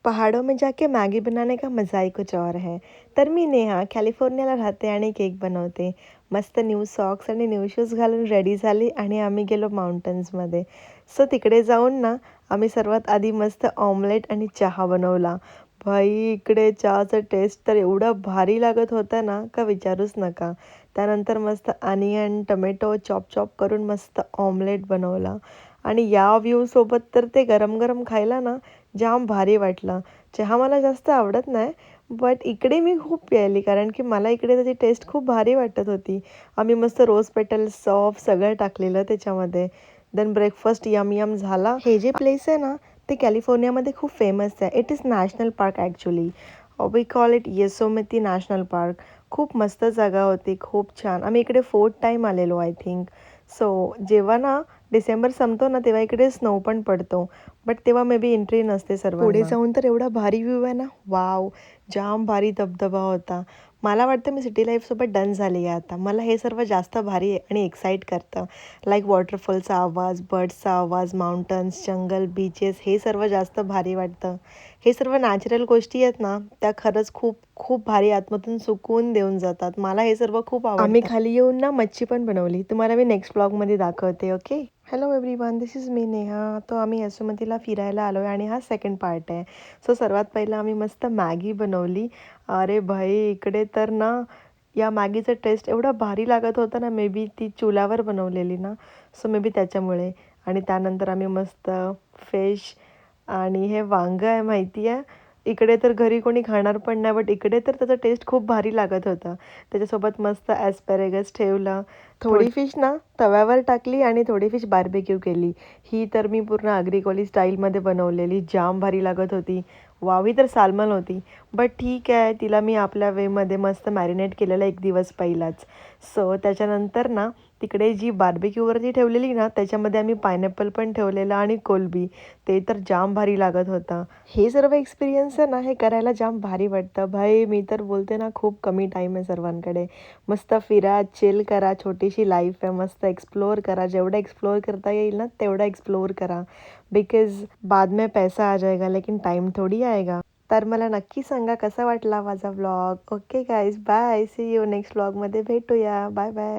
पहाड़ों में जाके मॅगी बनाने का मजा ही कुछ और है. तर मी नेहा कॅलिफोर्नियाला राहते आणि केक बनवते. मस्त न्यू सॉक्स आणि न्यू शूज घालून रेडी झाली आणि आम्ही गेलो माउंटन्समध्ये. सो तिकडे जाऊन ना आम्ही सर्वात आधी मस्त ऑमलेट आणि चहा बनवला. भाई इकडे चहाचा टेस्ट तर एवढा भारी लागत होता ना का विचारूच नका. त्यानंतर मस्त अनियन टोमॅटो चॉप चॉप करून मस्त ऑमलेट बनवला आणि या व्ह्यूसोबत तर ते गरम गरम खायला ना जाम भारी वाटलं. चहा मला जास्त आवडत नाही, बट इकडे मी खूप प्यायली कारण की मला इकडे त्याची टेस्ट खूप भारी वाटत होती. आम्ही मस्त रोज पेटल, सौंफ सगळं टाकलेलं त्याच्यामध्ये. देन ब्रेकफास्ट यम यम झाला. हे जे प्लेस आहे ना, ते कॅलिफोर्नियामध्ये खूप फेमस आहे. It is national park actually. We call it Yosemite national park. खूप मस्त जागा होती, खूप छान. आम्ही इकडे 4th टाईम आलेलो आय थिंक. सो जेव्हा ना डिसेंबर संपतो ना, तेव्हा इकडे स्नो पण पडतो. बट तेव्हा मे बी एंट्री नसते सर्वांना. पुढे जाऊन तर एवढा भारी व्ह्यू आहे ना, वाव! जाम भारी धबधबा होता. मला वाटतं मी सिटी लाईफसोबत डन झाली आहे आता. मला हे सर्व जास्त भारी आहे आणि एक्साईट करतं. लाईक वॉटरफॉलचा आवाज, बर्ड्सचा आवाज, माउंटन्स, जंगल, बीचेस हे सर्व जास्त भारी वाटतं. हे सर्व नॅचरल गोष्टी आहेत ना, त्या खरंच खूप खूप भारी आतमधून सुकून देऊन जातात. मला हे सर्व खूप आवडतं. आम्ही खाली येऊन ना मच्छी पण बनवली. तुम्हाला मी नेक्स्ट ब्लॉगमध्ये दाखवते. Okay. Hello everyone, this is me Neha. तो आम्ही यशोमतीला फिरायला आलो आहे आणि हा सेकंड पार्ट आहे. सो सर्वात पहिलं आम्ही मस्त मॅगी बनवली. अरे भाई इकडे तर ना या मॅगीचा टेस्ट एवढा भारी लागत होता ना, मे बी ती चुलावर बनवलेली ना, सो मे बी त्याच्यामुळे. आणि त्यानंतर आम्ही मस्त फिश आणि हे वांगं आहे माहिती आहे. इकडे तर घरी कोणी खाणार पण नाही, बट इकडे तर त्याचा टेस्ट खूप भारी लागत होता. त्याच्यासोबत मस्त ॲस्पॅरेगस ठेवलं. थोडी फिश ना तव्यावर टाकली आणि थोडी फिश बार्बेक्यू केली. ही तर मी पूर्ण आग्रिकोली स्टाईलमध्ये बनवलेली. जाम भारी लागत होती. वाव! ही तर सालमन होती. बट ठीक आहे, तिला मी आपल्या वेमध्ये मस्त मॅरिनेट केलेलं एक दिवस पहिलाच. सो त्याच्यानंतर ना तिकडे जी बार्बेक्यूवरती ठेवलेली ना, त्याच्यामध्ये आम्ही पायनॅपल पण ठेवलेलं आणि कोलंबी. ते तर जाम भारी लागत होता. हे सर्व एक्सपिरियन्स आहे ना, हे करायला जाम भारी वाटतं. भाई मी तर बोलते ना, खूप कमी टाईम आहे सर्वांकडे. मस्त फिरा, चिल करा, छोटीशी लाईफ आहे. मस्त एक्सप्लोअर करा. जेवढं एक्सप्लोअर करता येईल ना, तेवढं एक्सप्लोअर करा. बिकॉज बाद में पैसा आ जाएगा, लेकिन टाईम थोडी आएगा. तर मला नक्की सांगा कसा वाटला माझा vlog. Okay guys, bye. See you next व्लॉगमध्ये भेटूया. Bye bye.